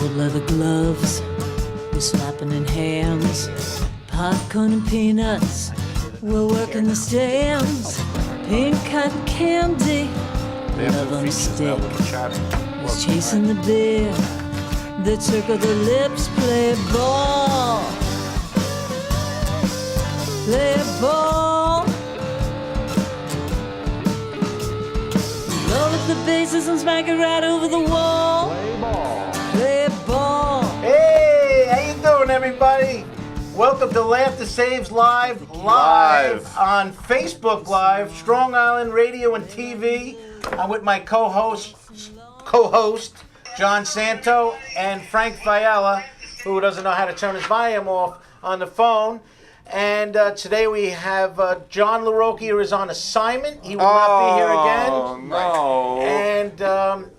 Old leather gloves, we're slapping in hams. Popcorn and peanuts, we're working the stems. Pink cotton candy, love on a stick. Was chasing the beer that circle the lips. Play ball, play ball. Load up the bases and smack it right over the wall. Play ball. Play ball. Hey, how you doing, everybody? Welcome to Laugh to Saves Live on Facebook Live, Strong Island Radio and TV. I'm with my co-host John Santo and Frank Fiala, who doesn't know how to turn his volume off on the phone. And today we have John LaRocca, who is on assignment. He will not be here again. Oh, no. And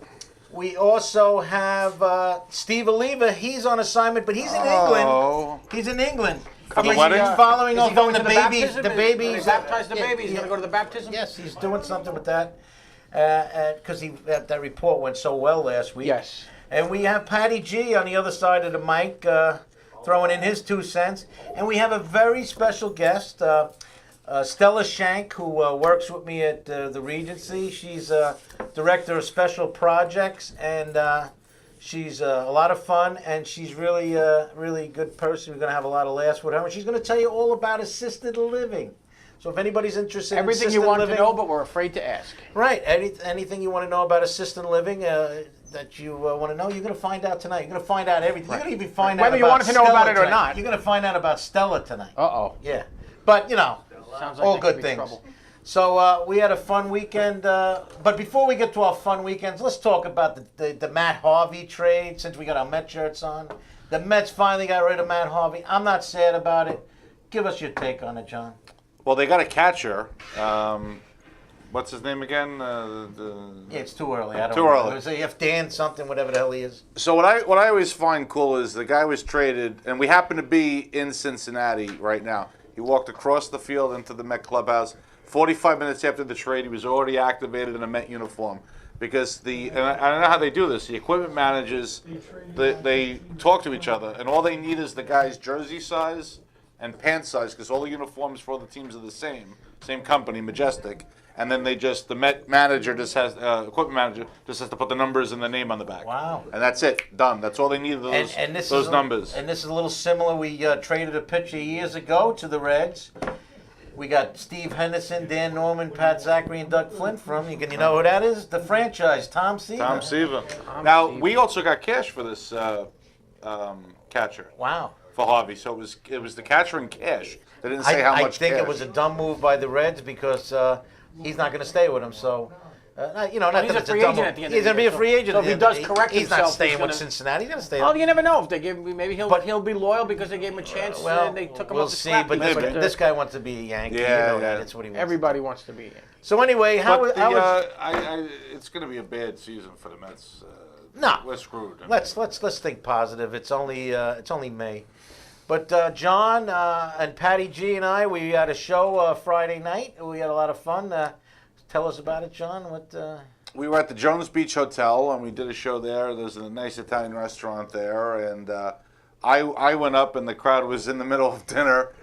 we also have Steve Oliva. He's on assignment, but he's in England. He's in England. The wedding? He's following Is he up going on to the baby. baptism? The baby. They baptized the baby. He's going to go to the baptism? Yes, he's doing something with that. Because that report went so well last week. Yes. And we have Patty G on the other side of the mic throwing in his 2 cents. And we have a very special guest, Stella Shank, who works with me at the Regency. She's director of special projects, and she's a lot of fun, and she's really a good person. We're going to have a lot of laughs with her. And she's going to tell you all about assisted living. So if anybody's interested in Everything assisted you want living, to know, but we're afraid to ask. right, anything you want to know about assisted living that you want to know, you're going to find out tonight. You're going to find out everything. You're going to even find out Whether you about wanted to know Stella about it or tonight. not. You're going to find out about Stella tonight. Uh-oh. Yeah, but, you know, Sounds like all there good could be things. trouble. So we had a fun weekend, but before we get to our fun weekends, let's talk about the Matt Harvey trade, since we got our Met shirts on. The Mets finally got rid of Matt Harvey. I'm not sad about it. Give us your take on it, John. Well, they got a catcher. What's his name again? Yeah, it's too early. I don't Too know. early. It was if Dan something, whatever the hell he is. So what I always find cool is the guy was traded, and we happen to be in Cincinnati right now. He walked across the field into the Met clubhouse. 45 minutes after the trade, he was already activated in a Met uniform. Because and I don't know how they do this. The equipment managers, they talk to each other, and all they need is the guy's jersey size and pant size, because all the uniforms for all the teams are the same company, Majestic. And then the Met manager equipment manager just has to put the numbers and the name on the back. Wow. And that's it, done. That's all they need, those numbers. And this is a little similar. We traded a pitcher years ago to the Reds. We got Steve Henderson, Dan Norman, Pat Zachary, and Doug Flint from, you know who that is? The franchise, Tom Seaver. Tom Seaver. Now, we also got cash for this catcher. Wow. For Harvey, so it was the catcher and cash. They didn't say how much I think cash. it was a dumb move by the Reds because he's not going to stay with him. So, not he's that a it's free a dumb agent move. at the end of He's the going to be year, a free agent. so at the if he end of does the- correct he's himself, not he's staying with gonna- Cincinnati. He's going to stay. Well, you never know. If they give, maybe he'll be loyal because they gave him a chance and they took him we'll up the see. scrap But heap. this guy wants to be a Yankee. Yeah, you know yeah. that. That's what he wants. Everybody wants to be. So anyway, how was? It's going to be a bad season for the Mets. No, we're screwed. Let's think positive. It's only May. But John and Patty G and I, we had a show Friday night. We had a lot of fun. Tell us about it, John. We were at the Jones Beach Hotel, and we did a show there. There's a nice Italian restaurant there, and I went up, and the crowd was in the middle of dinner,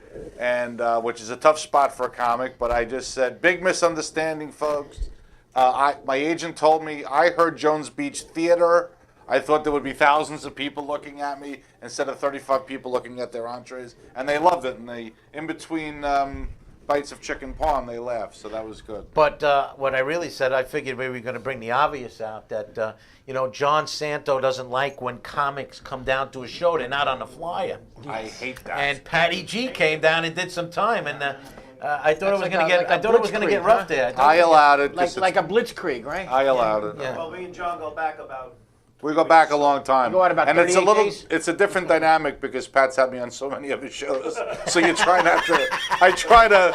and which is a tough spot for a comic, but I just said, big misunderstanding, folks. My agent told me, I heard Jones Beach Theater. I thought there would be thousands of people looking at me instead of 35 people looking at their entrees, and they loved it, and in between bites of chicken parm, they laughed, so that was good. But what I really said, I figured we were going to bring the obvious out, that, John Santo doesn't like when comics come down to a show. They're not on the flyer. I hate that. And Patty G came down and did some time, and I thought it was like going to a- get. like a I thought it was going to get rough blitzkrieg, there. I allowed it. Like a blitzkrieg, right? I allowed it. Yeah. Well, me and John go back about We go back a long time. go out about and it's a 38 little, days? it's a different dynamic because Pat's had me on so many of his shows. So you try not to. I try to.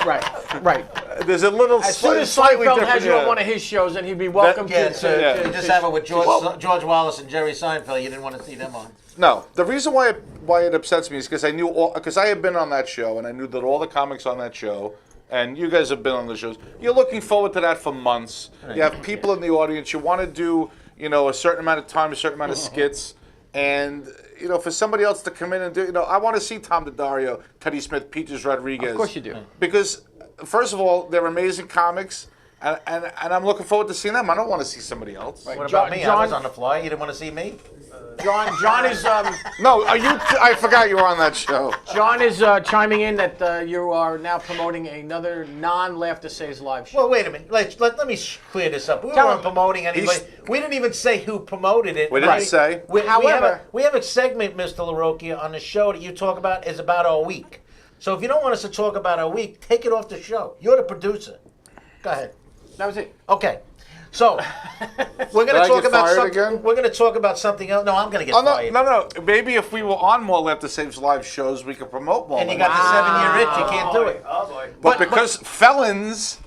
Right. There's a little As soon as slightly Seinfeld different. has you on one of his shows, and he'd be welcome Yeah, to. so you just have it with George Wallace and Jerry Seinfeld. You didn't want to see them on. No, the reason why it upsets me is because I had been on that show and I knew that all the comics on that show, and you guys have been on the shows. You're looking forward to that for months. You have people in the audience. You want to do a certain amount of time, a certain amount of skits, and for somebody else to come in and do I want to see Tom DiDario, Teddy Smith, Peaches Rodriguez. Of course you do. Because first of all, they're amazing comics. And I'm looking forward to seeing them. I don't want to see somebody else. What about me? I was on the fly. You didn't want to see me? John is No, I forgot you were on that show. John is chiming in that you are now promoting another non-Laughter Saves Live show. Well, wait a minute. Let me clear this up. We Tell weren't him. promoting anybody. We didn't even say who promoted it. We didn't say. However- we have a segment, Mr. LaRocchia, on the show that you talk about is about our week. So if you don't want us to talk about our week, take it off the show. You're the producer. Go ahead. That was it. Okay. So we're going Did I to talk get about fired something. again? We're going to talk about something else. No, I'm going to get Oh no, fired. no. Maybe if we were on more Laughter Saves Live shows, we could promote more. And you got the 7-year itch. You can't do it. Oh boy. but because felons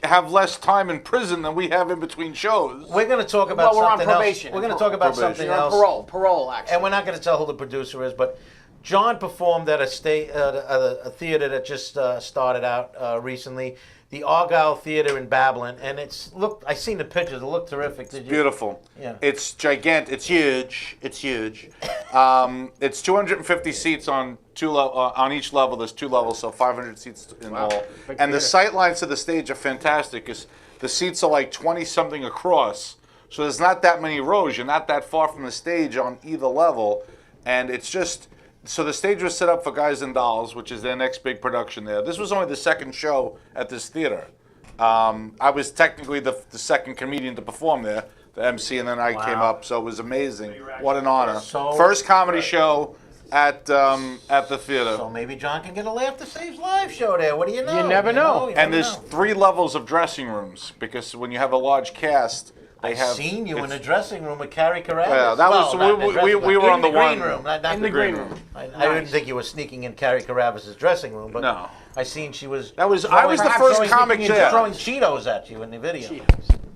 have less time in prison than we have in between shows. We're going to talk about Well, we're on something else. probation. We're going to talk about Probation. something You're on else. parole, actually. And we're not going to tell who the producer is, but John performed at a theater that just started out recently, the Argyle Theater in Babylon, and I seen the pictures. It looked terrific. Did you? Beautiful. Yeah. It's gigantic. It's huge. It's huge. It's 250 seats on on each level. There's 2 levels, so 500 seats in all. Big And the theater. sight lines to the stage are fantastic because the seats are like 20 something across. So there's not that many rows. You're not that far from the stage on either level, and it's just. So the stage was set up for Guys and Dolls, which is their next big production there. This was only the second show at this theater. I was technically the second comedian to perform there, the MC, and then I came up. So it was amazing. What an honor! First comedy show at the theater. So maybe John can get a Laughter Saves Live show there. What do you know? You never know. You And never there's know. 3 levels of dressing rooms because when you have a large cast, they I've have. seen you in the it's- dressing room with Carrie Carruthers. Yeah, that was- not in the we dressing were room. on In the green one- room. Not in the green room. I didn't think you were sneaking in Carrie Carruthers' dressing room, but No. I seen she was. I was the first comic there. throwing Cheetos at you in the video.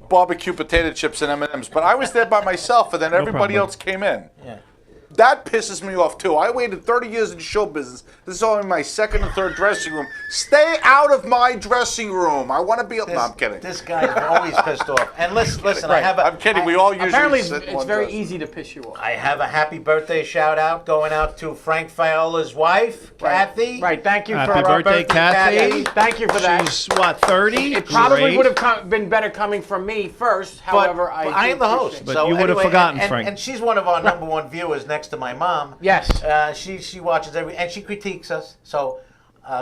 Barbecue potato chips and M&Ms, but I was there by myself, and then everybody problem. else came in. Yeah. That pisses me off too. I waited 30 years in show business. This is only my second or third dressing room. Stay out of my dressing room. I want to be. No, I'm kidding. This guy's always pissed off. And listen, I have a. I'm kidding. We all usually Apparently, sit in it's one very dressing. easy to piss you off. I have a happy birthday shout out going out to Frank Fiola's wife, Kathy. Right, thank you Happy for birthday, Kathy. Thank you for that. She's what, 30? It probably Great. would have been better coming from me first. However, but do I am the host. appreciate it. But so you would have anyway, forgotten, and, Frank. And she's one of our number 1 viewers next to my mom. Yes. She watches and she critiques us. So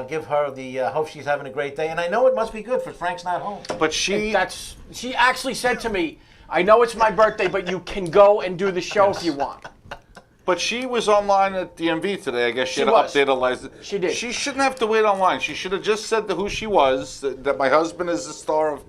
give her the hope she's having a great day. And I know it must be good for Frank's not home. But she. She actually said to me, "I know it's my birthday, but you can go and do the show if you want." But she was online at DMV today. I guess she had to was. update her license. She did. She shouldn't have to wait online. She should have just said who she was, that my husband is the star of,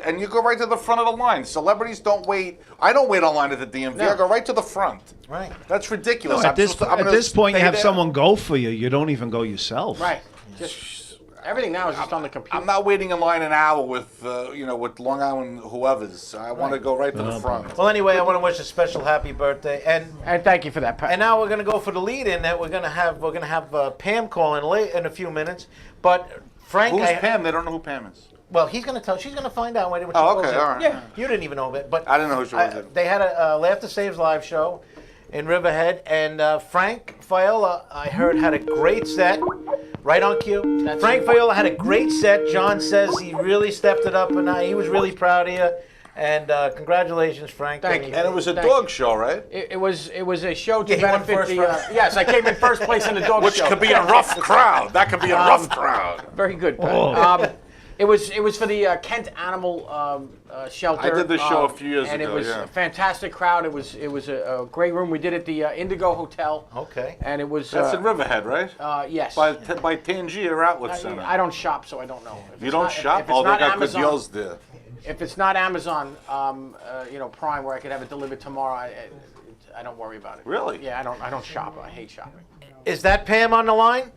and you go right to the front of the line. Celebrities don't wait. I don't wait online at the DMV. No. I go right to the front. Right. That's ridiculous. At this point, you stay have there. someone go for you. You don't even go yourself. Right. Just everything now is just on the computer. I'm not waiting in line an hour with with Long Island whoever's. I want to go right to the front. Well, anyway, I want to wish a special happy birthday. And thank you for that, Pat. And now we're going to go for the lead-in that we're going to have Pam call in late in a few minutes. But Frank, Who's Pam? They don't know who Pam is. Well, he's going to tell. She's going to find out when she Oh, calls okay, in. all right. Yeah. You didn't even know it, but I didn't know who she was. They had a Laughter Saves Live show in Riverhead, and Frank Fiola, I heard, had a great set. Right on cue. Frank Fiola had a great set. John says he really stepped it up, and he was really proud of you. And congratulations, Frank. Thank you. And it was a Thank dog you. show, right? It was a show to Yeah, he won benefit first the. prize. Yes, I came in first place in the dog Which show. could be a rough crowd. That could be a rough crowd. Very good, Pat. Oh. It was for the Kent Animal Shelter. I did this show a few years and ago, it was yeah. a fantastic crowd. It was a great room. We did it at the Indigo Hotel. Okay. And it was. That's in Riverhead, right? Yes. By Tangier Outlet Center. I don't shop, so I don't know. If You it's don't not- shop? If it's Oh, they not got Amazon, good deals there. If it's not Amazon, Prime, where I could have it delivered tomorrow, I don't worry about it. Really? Yeah, I don't shop. I hate shopping. Is that Pam on the line?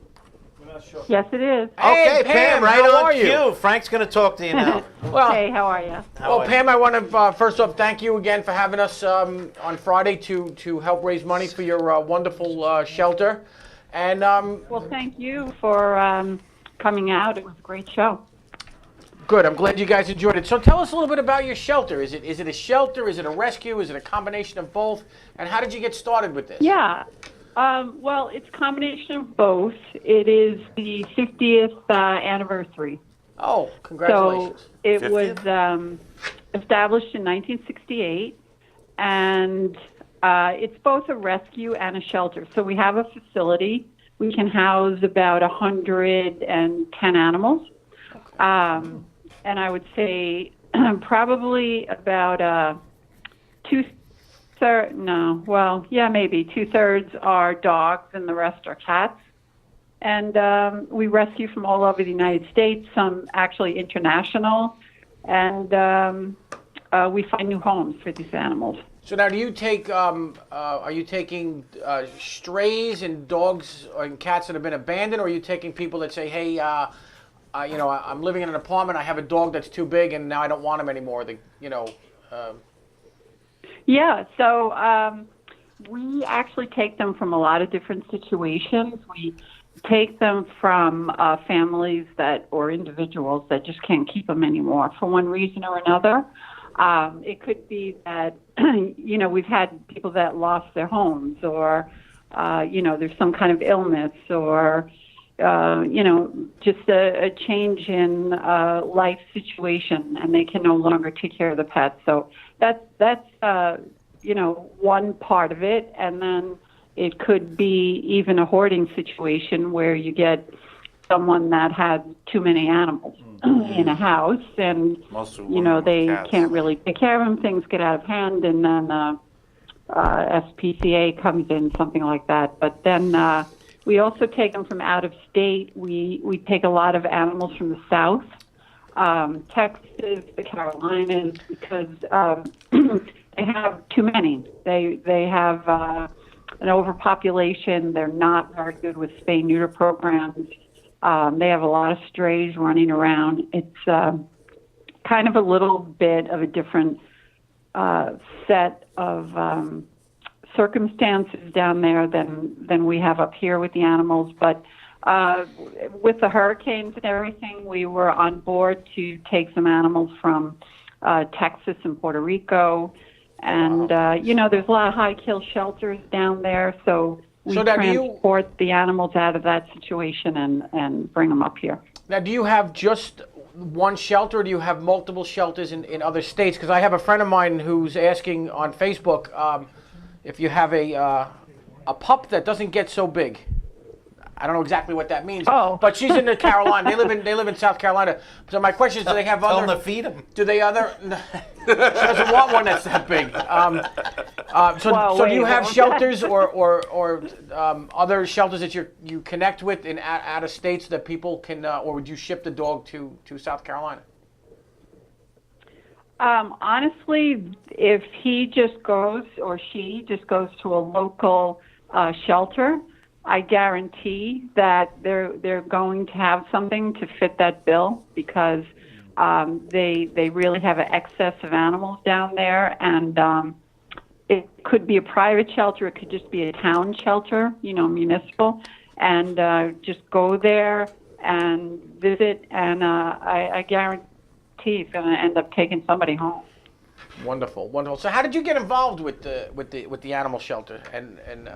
Yes, it is. Hey, Okay, Pam, right how on are you? cue. Frank's going to talk to you now. Well, Hey, how are you? well, Pam, I want to first off thank you again for having us on Friday to help raise money for your wonderful shelter. And Well, thank you for coming out. It was a great show. good. I'm glad you guys enjoyed it. So tell us a little bit about your shelter. Is it a shelter? Is it a rescue? Is it a combination of both? And how did you get started with this? Yeah. Well, it's a combination of both. It is the 50th anniversary. Oh, congratulations. So it 50th? was established in 1968, and it's both a rescue and a shelter. So we have a facility. We can house about 110 animals. And I would say probably about maybe 2/3 are dogs and the rest are cats. And we rescue from all over the United States, some actually international, and we find new homes for these animals. So now, do you take? Are you taking strays and dogs and cats that have been abandoned, or are you taking people that say, "Hey, I'm living in an apartment. I have a dog that's too big, and now I don't want him anymore." Yeah, so we actually take them from a lot of different situations. We take them from families or individuals that just can't keep them anymore for one reason or another. It could be that, we've had people that lost their homes, or, there's some kind of illness, or, just a change in life situation, and they can no longer take care of the pets. So that's one part of it. And then it could be even a hoarding situation where you get someone that has too many animals in a house, and they can't really take care of them. Things get out of hand, and then SPCA comes in, something like that. But then we also take them from out of state. We take a lot of animals from the South, Texas, the Carolinas, because they have too many. They have an overpopulation. They're not very good with spay-neuter programs. They have a lot of strays running around. It's kind of a little bit of a different set of circumstances down there than we have up here with the animals. But with the hurricanes and everything, we were on board to take some animals from Texas and Puerto Rico. And, there's a lot of high-kill shelters down there, so we transport the animals out of that situation and bring them up here. Now, do you have just one shelter, or do you have multiple shelters in other states? Because I have a friend of mine who's asking on Facebook if you have a pup that doesn't get so big. I don't know exactly what that means. Oh. But she's in the Carolina. They live in South Carolina. So my question is, do they have Tell other? them to feed them. Do they other? She doesn't want one that's that big. So do you have shelters or other shelters that you connect with in out of states that people can, or would you ship the dog to South Carolina? Honestly, if he just goes or she just goes to a local shelter, I guarantee that they're going to have something to fit that bill, because they really have an excess of animals down there, and it could be a private shelter, it could just be a town shelter, municipal, and just go there and visit, and I guarantee he's going to end up taking somebody home. Wonderful, wonderful. So how did you get involved with the animal shelter and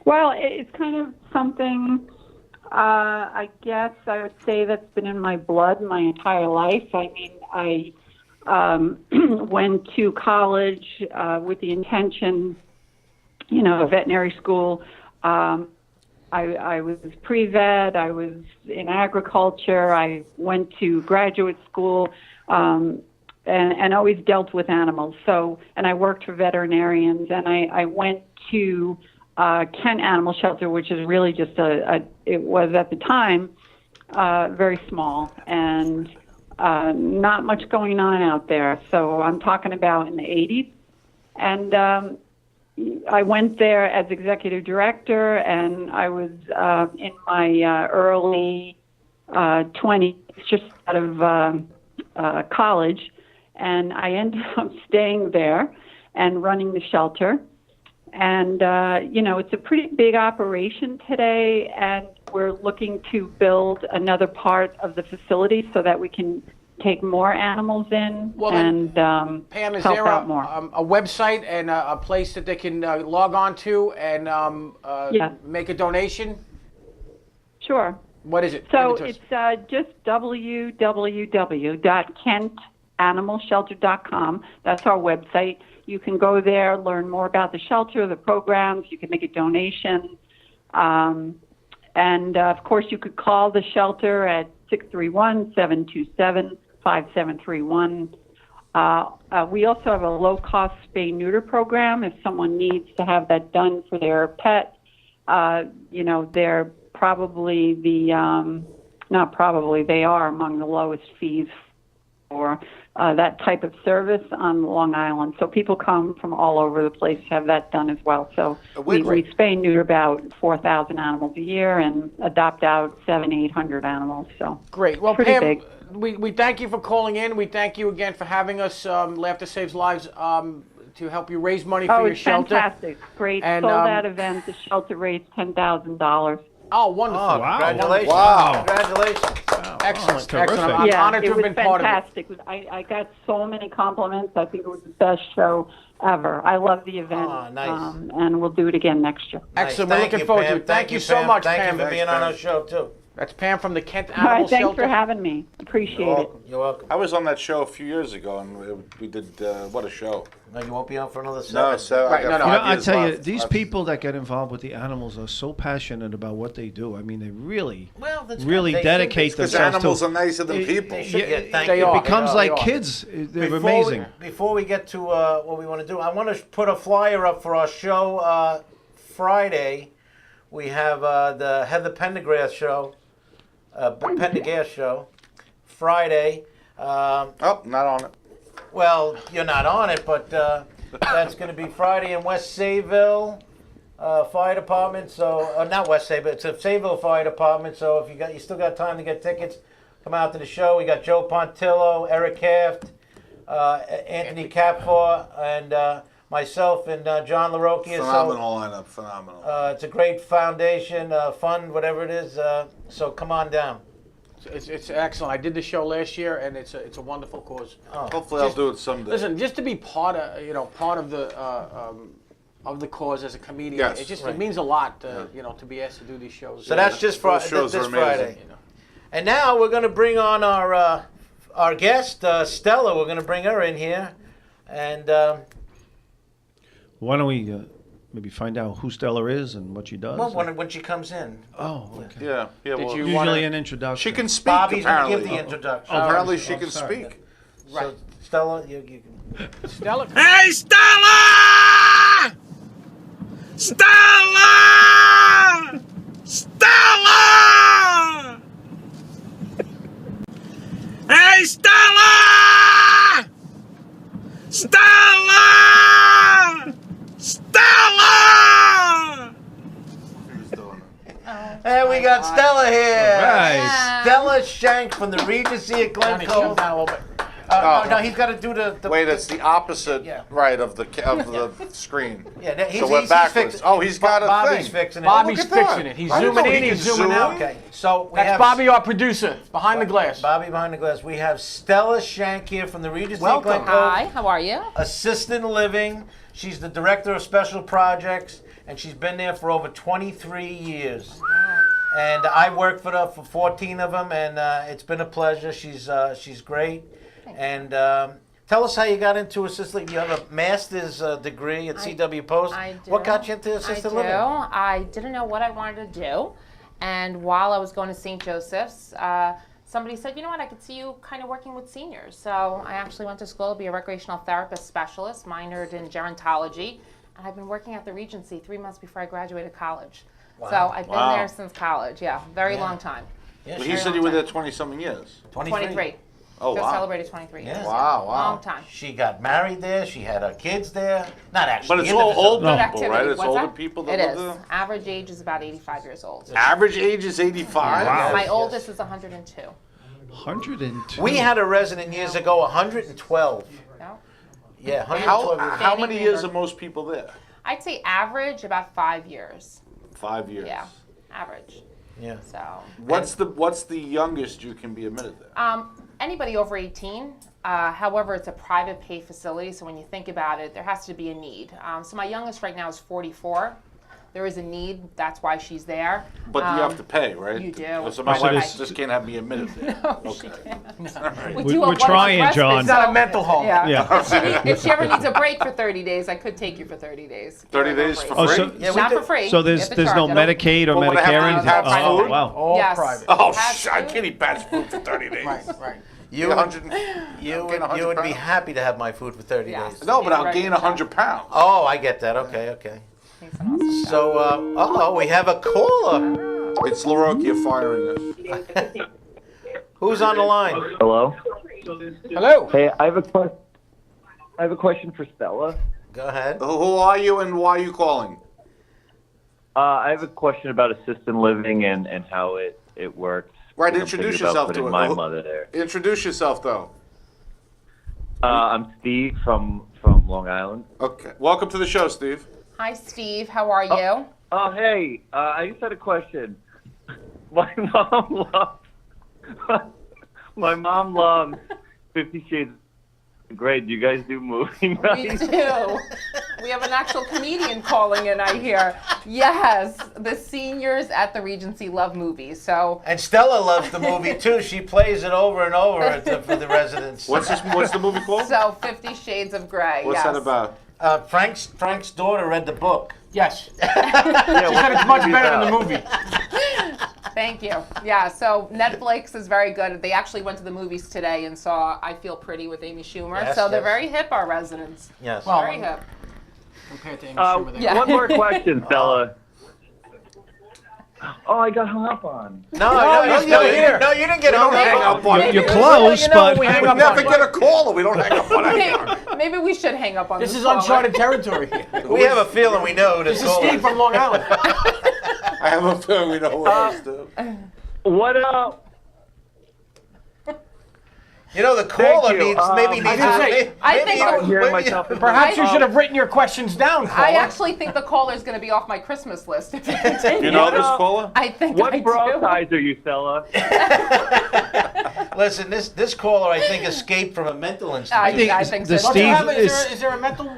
Well, it's kind of something, I guess I would say that's been in my blood my entire life. I mean, I went to college with the intention, veterinary school. I was pre-vet, I was in agriculture, I went to graduate school, and always dealt with animals. So, and I worked for veterinarians, and I went to Kent Animal Shelter, which is really just it was at the time very small and not much going on out there. So I'm talking about in the 80s. And I went there as executive director, and I was in my early 20s, just out of college, and I ended up staying there and running the shelter. And, it's a pretty big operation today, and we're looking to build another part of the facility so that we can take more animals in and Pam, is help there out more. a website and a place that they can log on to and make a donation? Sure. What is it? So Give it it's to us. just www.kentanimalshelter.com. That's our website. You can go there, learn more about the shelter, the programs. You can make a donation. And, of course, you could call the shelter at 631-727-5731. We also have a low-cost spay-neuter program if someone needs to have that done for their pet. They're probably they are among the lowest fees for that type of service on Long Island. So people come from all over the place to have that done as well. So we spay and neuter about 4,000 animals a year and adopt out 700-800 animals. So Great. Well, pretty Pam, big. we thank you for calling in. We thank you again for having us, Laughter Saves Lives, to help you raise money for your it's shelter. fantastic. Great. And, Sold out event. The shelter raised $10,000. Oh, wonderful. Oh, Wow. congratulations. Wow. Congratulations. Excellent. terrific. Excellent. I'm honored to it have was been part of it. fantastic. I got so many compliments. I think it was the best show ever. I love the event. Oh, nice. And we'll do it again next year. Excellent. Nice. We're looking forward to Pam. it. Thank you so Pam. much, Thank Pam. you for being on our show, too. That's Pam from the Kent All Animal right, thanks Shelter. for having me. Appreciate You're it. welcome. You're welcome. I was on that show a few years ago, and we did what a show. No, you won't be on for another No, second. so Right, I got no, no. 5 I years tell you, left. these people that get involved with the animals are so passionate about what they do. I mean, they really, Well, that's really good. They should dedicate be. Because themselves animals to. are nicer than people. They should get thank They you. are. It becomes They like are. kids. They're Before amazing. Before we get to what we want to do, I want to put a flyer up for our show Friday. We have the Heather Pendergrass show, Pendergrass show, Friday. Oh, not on it. Well, you're not on it, but that's going to be Friday in West Sayville Fire Department. So, not West Sayville, it's a Sayville Fire Department. So, if you still got time to get tickets, come out to the show. We got Joe Pontillo, Eric Haft, Anthony Capfor, and myself and John LaRocchia. Phenomenal lineup, phenomenal. It's a great foundation, fund, whatever it is. So come on down. It's excellent. I did the show last year, and it's a wonderful cause. Hopefully, I'll do it someday. Listen, just to be part of the cause as a comedian, Yes. it means a lot, to be asked to do these shows. So that's just Those this shows are amazing. Friday. And now we're going to bring on our guest, Stella. We're going to bring her in here. And Why don't we maybe find out who Stella is and what she does? when she comes in, Oh, okay. Yeah. Did Well, you Usually wanna- an introduction. she can speak. Bobby's going to apparently. give the introduction. Apparently, she can sorry. speak. So, Stella, you can. Stella. Hey, Stella! Stella! Stella! Hey, Stella! Stella! Stella! Who's doing it? And we got Stella here. Right. Stella Shank from the Regency at Let me Glen chill Cove. down a little bit. No, he's got to do the Wait, it's the opposite, Yeah. right, of the screen. Yeah, he's, So we're he's backwards. fixing. Oh, he's got a Bobby's thing. fixing it. Bobby's Look at that. fixing it. He's I didn't zooming know in, he he's could zooming zoom. out. Okay, so we That's have Bobby, our producer, behind the glass. Bobby behind the glass. We have Stella Shank here from the Regency at Welcome. Glen Cove. Hi, how are you? Assisted living. She's the director of special projects, and she's been there for over 23 years. And I worked for her for 14 of them, and it's been a pleasure. She's great. And tell us how you got into assisted living. You have a master's degree at CW Post. I do. What got you into assisted living? I didn't know what I wanted to do. And while I was going to St. Joseph's, somebody said, you know what, I could see you kind of working with seniors. So I actually went to school to be a recreational therapist specialist, minored in gerontology. And I've been working at the Regency 3 months before I graduated college. Wow. So I've been Wow. there since college. Yeah, very Yeah. long time. Yeah, Well, she- he said you were there 20-something years. 23. Oh, Just wow. celebrated 23 years. Yeah. Wow, wow. Long time. She got married there. She had her kids there. Not actually. But it's in the all facility. old Good people, activity. right? It's What's older that? people that It live is. Average age is about 85 years old. there? Average age is 85? Wow. My oldest is 102. 102. We had a resident years ago, 112. No? Yeah, 112. How many years are most people there? I'd say average about 5 years. 5 years. Yeah, average. Yeah. So What's the youngest you can be admitted there? anybody over 18. However, it's a private pay facility, so when you think about it, there has to be a need. So my youngest right now is 44. There is a need. That's why she's there. But you have to pay, right? you do. So my So wife this- just can't have me admitted there. She Okay. can't. We- do we're a one-month trying, respite, John. It's not so- a mental home. Yeah. Yeah. If she ever needs a break for 30 days, I could take you for 30 days. 30 Give her a days break. for Oh, free? so, Yeah, we Not do. for free. so You there's have to no charge. I don't- Medicaid or Well, would I have to Medicare? eat Pat's Oh, food? wow. All Yes. private. Oh, Pat's I food? can't eat Pat's food for 30 days. Right, right. You would, you would be happy to have my food for 30 Yes. days. No, but I'll Right. gain 100 pounds. Oh, I get that. Okay, okay. So, we have a caller. It's LaRocchia firing us. Who's on the line? Hello. Hello. Hey, I have a question for Stella. Go ahead. Who are you and why are you calling? I have a question about assisted living and how it works. Right, I'm introduce thinking about yourself to putting it. my mother there. Introduce yourself, though. I'm Steve from Long Island. Okay. Welcome to the show, Steve. Hi, Steve. How are you? Oh, hey, I just had a question. My mom loves 50 Shades of Grey. Do you guys do movie We nights? do. We have an actual comedian calling in, I hear. Yes, the seniors at the Regency love movies. So And Stella loves the movie too. She plays it over and over for the residents. What's the movie called? so 50 Shades of Grey. What's yes. that about? Frank's daughter read the book. Yes. She said it's much better than the movie. Thank you. Yeah, so Netflix is very good. They actually went to the movies today and saw I Feel Pretty with Amy Schumer. Yes, so they're yes. very hip, our residents. Yes. Well, Very hip. Compared to Amy Schumer there. Yeah. One more question, Stella. Oh, I got hung up on. No, you're still here. No, you didn't get We hung don't hang up. up on You're you. close, You know, but we hang We up never on get a caller. We don't hang up on anyone. Maybe we should hang up on This is caller. uncharted territory here. We have a feeling we know who This is caller Steve from Long Island. I have a feeling we know what it is, dude. What You know, the caller you. needs I think I'm hearing myself. Perhaps you should have written your questions down, caller. I actually think the caller is going to be off my Christmas list if you continue. You know this caller? I think What I bra do. size are you, Stella? Listen, this caller I think escaped from a mental institution. I think so. the Don't you Steve have, is- is there a mental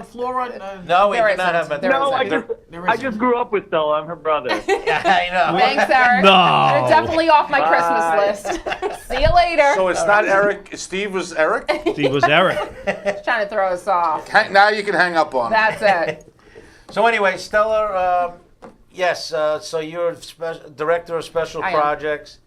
flora? No, we There do not isn't. have There mental No, I isn't. just I just grew up with Stella. I'm her brother. I know. Thanks, Eric. No. You're definitely off my Christmas list. See you later. So it's not Eric. Steve was Eric? Steve was Eric. He's trying to throw us off. Now you can hang up on him. That's it. So anyway, Stella, yes, so you're director of special I am. projects,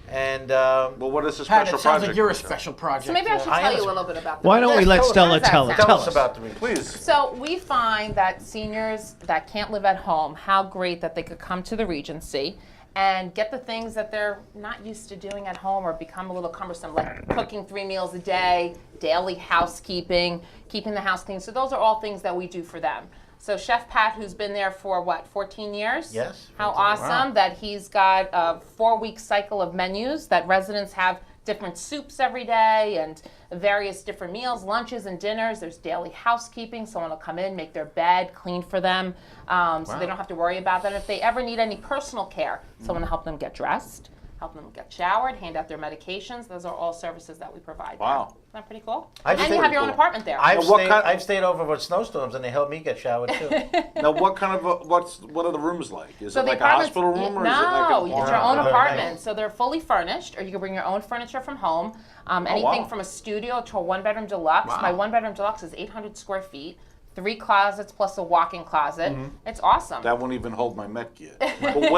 and Well, what is this Pat, special it sounds project? like you're a special project. So maybe I should I tell am you a- a little bit about the Why don't we let How Stella does that tell sound? tell us? us about the reason. Please. So we find that seniors that can't live at home, how great that they could come to the Regency and get the things that they're not used to doing at home or become a little cumbersome, like cooking 3 meals a day, daily housekeeping, keeping the house clean. So those are all things that we do for them. So Chef Pat, who's been there for 14 years? Yes, How 14. awesome that he's got a 4-week cycle of menus that residents have different soups every day and various different meals, lunches and dinners. There's daily housekeeping. Someone will come in, make their bed, clean for them, so they don't have to worry about that. If they ever need any personal care, someone will help them get dressed, help them get showered, hand out their medications. Those are all services that we provide. Wow. Isn't that pretty cool? I And think you have pretty your own cool. apartment there. I've stayed over with snowstorms, and they helped me get showered too. Now, what kind of what are the rooms like? Is So it the like a apartments- hospital room or no, is it like a it's your own Very apartment. nice. So they're fully furnished, or you can bring your own furniture from home. Anything wow. from a studio to a 1-bedroom deluxe. Wow. My 1-bedroom deluxe is 800 square feet, 3 closets plus a walk-in closet. It's awesome. That won't even hold my mech yet. But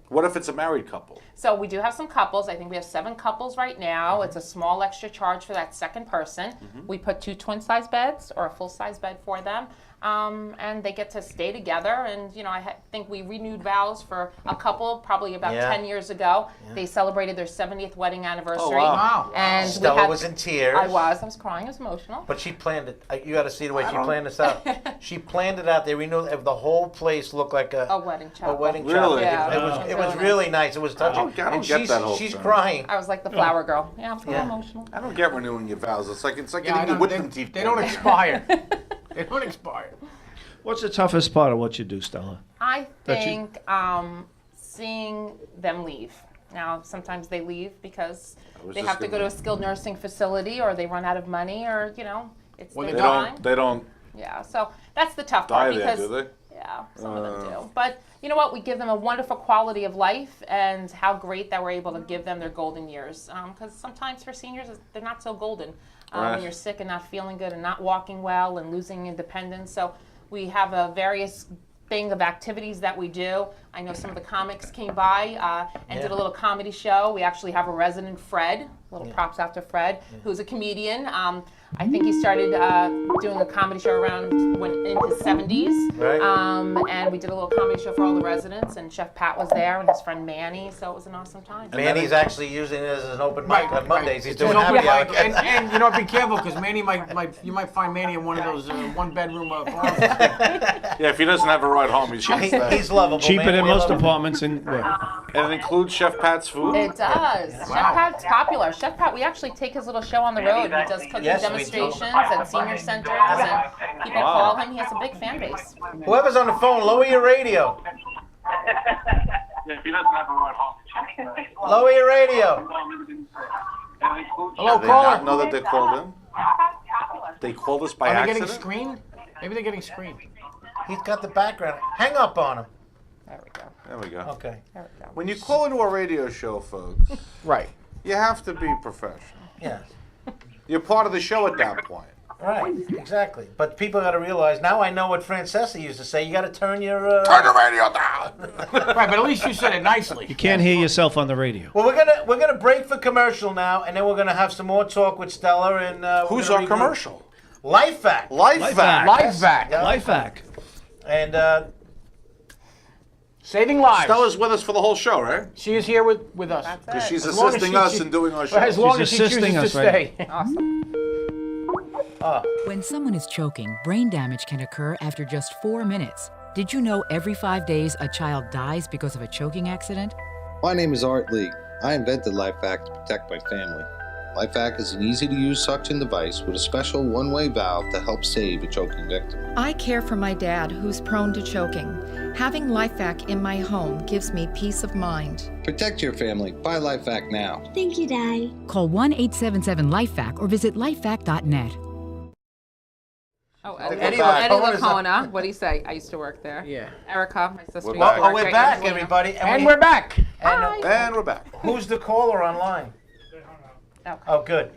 what if it's a married couple? So we do have some couples. I think we have 7 couples right now. It's a small extra charge for that second person. We put 2 twin-size beds or a full-size bed for them. and they get to stay together. And I think we renewed vows for a couple probably about 10 years ago. They celebrated their 70th wedding anniversary. Oh, wow. And Stella was in tears. I was crying. I was emotional. But she planned it. You got to see the way she planned this out. She planned it out. They renewed the whole place looked like a wedding chapel. A wedding Really? chapel. Yeah, It was really nice. It was touching. I don't And get that whole she's thing. crying. I was like the flower girl. Yeah, I was emotional. I don't get renewing your vows. It's like Yeah, getting your wisdom teeth. they don't pulled. expire. They don't expire. What's the toughest part of what you do, Stella? I That you- think seeing them leave. Now, sometimes they leave because was they just have to go to gonna- a skilled nursing facility, or they run out of money, or it's Well, their They time. don't Yeah, so that's the tough die part there, because do they? yeah, some of them do. But you know what? We give them a wonderful quality of life, and how great that we're able to give them their golden years. Because sometimes for seniors, they're not so golden. Right. When you're sick and not feeling good and not walking well and losing independence. So we have a various thing of activities that we do. I know some of the comics came by and did a little comedy show. We actually have a resident, Fred, little props out to Fred, who's a comedian. I think he started doing a comedy show around in his 70s. Right. And we did a little comedy show for all the residents, and Chef Pat was there, and his friend Manny, so it was an awesome time. Manny's actually using it as an open mic on Mondays. He's It's an doing open happy mic, hour. and be careful because Manny you might find Manny in one of those one-bedroom apartments. Yeah, if he doesn't have a ride home, he's cheap. He's lovable. Cheaper Manny, than we most love him. apartments in. And it includes Chef Pat's food. It does. Chef Pat's popular. Chef Pat, we actually take his little show on the road. He does cooking Yes, we do. demonstrations at senior centers, and people call him. He has a big fan base. Whoever's on the phone, lower your radio. Yeah, if he doesn't have a ride home. Lower your radio. Hello, They caller. not know that they called in. They called us by Are they accident. getting screened? Maybe they're getting screened. He's got the background. Hang up on him. There we go. There we go. Okay. There we go. When you call into a radio show, folks, Right. you have to be professional. Yeah. You're part of the show at that point. Right. Exactly. But people got to realize now. I know what Francesa used to say. You got to turn your. Turn the radio down. Right, but at least you said it nicely. You can't hear yourself on the radio. Well, we're gonna break for commercial now, and then we're gonna have some more talk with Stella and. we're Who's gonna our regroup. commercial? Life Fact. Life Fact. Life back. Yeah. Life hack. And Saving lives. Stella's with us for the whole show, right? She is here with us. That's Because it. she's As long as assisting she- us she- in doing our show. As long as She's she chooses assisting to us right stay. Awesome. When someone is choking, brain damage can occur after just 4 minutes. Did you know every 5 days a child dies because of a choking accident? My name is Art Lee. I invented LifeVac to protect my family. LifeVac is an easy-to-use suction device with a special one-way valve to help save a choking victim. I care for my dad who's prone to choking. Having LifeVac in my home gives me peace of mind. Protect your family. Buy LifeVac now. Thank you, Daddy. Call 1-877-LifeVac or visit lifevac.net. Oh, Eddie Eddie Lacona is Lacona. What do you say? I used to work there. Yeah. Erica, my sister. We're used back. to oh, work we're there. back, Angelina. everybody, And we're back. And we're back. Who's the caller online? Okay. Oh, good.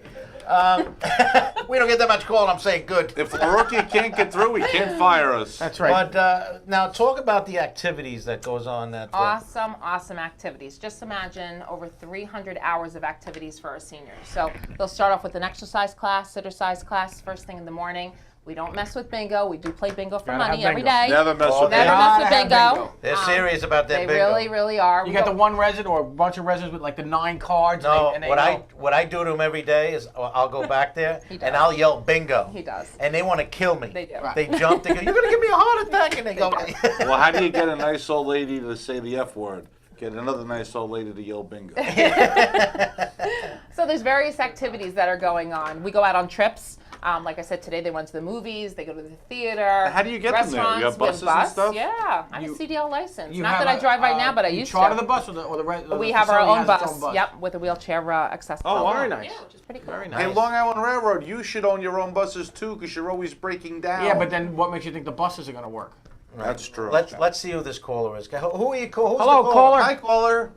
We don't get that much call. I'm saying good. If LaRocchia can't get through, he can't fire us. That's right. But now talk about the activities that goes on that. Awesome activities. Just imagine over 300 hours of activities for our seniors. So they'll start off with an exercise class, exercise class, first thing in the morning. We don't mess with bingo. We do play bingo for Gotta money have every bingo. day. Never mess with Never bingo. mess with Gotta have bingo. bingo. They're serious about that They bingo. really are. You We got go- the one resident or a bunch of residents with like the 9 cards. No, and they what know. I do to them every day is I'll go back there He does. and I'll yell bingo. He does. And they want to kill me. They do. They jump. They go, "You're gonna give me a heart attack!" And they go. Well, how do you get a nice old lady to say the F word? Get another nice old lady to yell bingo. So there's various activities that are going on. We go out on trips. Like I said today, they went to the movies. They go to the theater. How do you get them there? You have restaurants. We buses and bus. stuff? Yeah, I have You- a CDL license. You Not have that I drive right now, but I you used charter to. the bus or the We have our facility own has its bus. Yep, with a wheelchair accessible. Oh, wow. Very nice. Yeah, which is pretty cool. Very Hey, nice. Long Island Railroad, you should own your own buses too, because you're always breaking down. Yeah, but then what makes you think the buses are going to work? That's true. Let's see who this caller is. Who are you? Who's Hello, the caller. Hi, caller.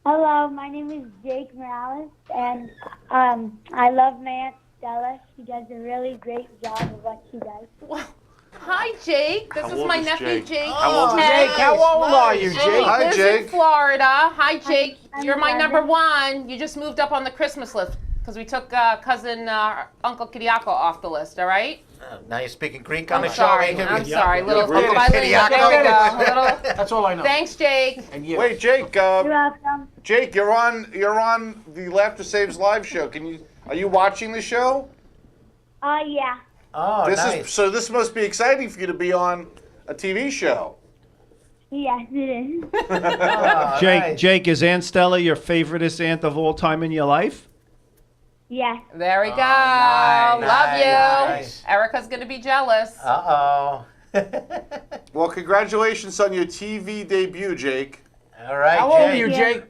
Hello, my name is Jake Morales, and I love my Aunt Stella. She does a really great job of what she does. Well, hi, Jake. This How is old my is nephew, Jake? Jake. How old is Jake, how old are you, nice. Jake? Hi, lives Jake. in Florida. Hi, Jake. I'm You're my 11. number one. You just moved up on the Christmas list because we took cousin Uncle Kiriako off the list. All right. Now you're speaking Greek on I'm the sorry. show. I'm sorry. Little Greek. bilingual. There we go. Little. That's all I know. Thanks, Jake. And you. Wait, Jake. You're welcome. Jake, you're on the Laughter Saves Live show. Are you watching the show? Yeah. Oh, nice. This must be exciting for you to be on a TV show. Yes, it is. Oh, Jake, nice. Jake, is Aunt Stella your favoriteest aunt of all time in your life? Yes. There we go. nice, Love you. nice. Erica's gonna be jealous. Uh-oh. Well, congratulations on your TV debut, Jake. All right, How Jake. old are you, Jake?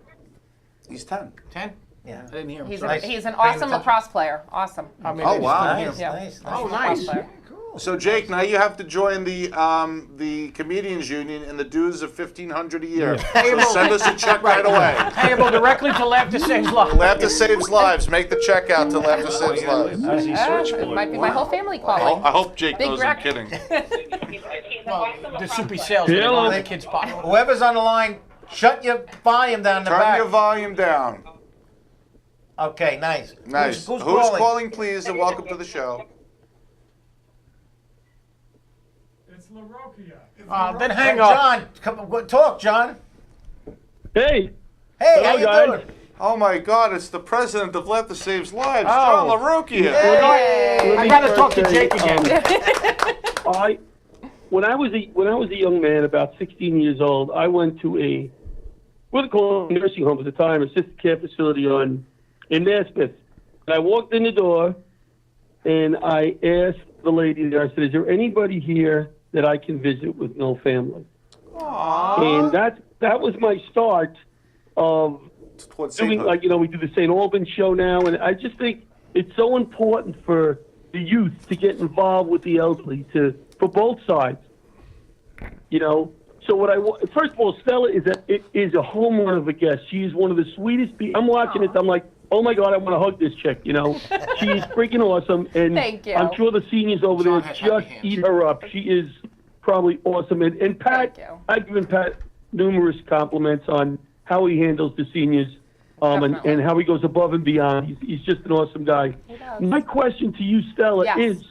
He's 10. 10? Yeah. I didn't hear him. He's sorry. he's an Paying awesome attention. lacrosse player. Awesome. I mean, Oh, I just wow. didn't hear Nice, him. nice, nice. Oh, Lacrosse nice. player. So, Jake, now you have to join the comedians union, and the dues of $1,500 a year. So send us a check right away. Payable directly to Laughter Saves Lives. Laughter Saves Lives. Make the check out to Laughter Saves Lives. It might be my whole family calling. I hope Jake Big knows I'm rec- kidding. Well, the soupy sales. They go in the kids' pocket. Whoever's on the line, shut your volume down the Turn back. your volume down. Okay, nice. Nice. Who's Who's calling? calling, please, and welcome to the show. Then hang up. John, come talk, John. Hey. Hey, how Hello, you guys. doing? Oh my God! It's the president of Laughter Saves Lives, Oh. John LaRocchia. I'd rather talk to Jake again. When I was a young man, about 16 years old, I went to a what they call a nursing home at the time, assisted care facility in Nesmith. And I walked in the door, and I asked the lady there. I said, "Is there anybody here that I can visit with no family?" And that was my start of doing, like, we do the St. Albans show now, and I just think it's so important for the youth to get involved with the elderly, for both sides. So first of all, Stella is a home run of a guest. She is one of the sweetest people. I'm watching it. I'm like, oh my God, I want to hug this chick. She's freaking awesome, and Thank you. I'm sure the seniors over there has happy just hands. eat her up. She is probably awesome. And Pat, Thank you. I've given Pat numerous compliments on how he handles the seniors, Definitely. and how he goes above and beyond. He's just an awesome guy. He does. My question to you, Stella, Yes. is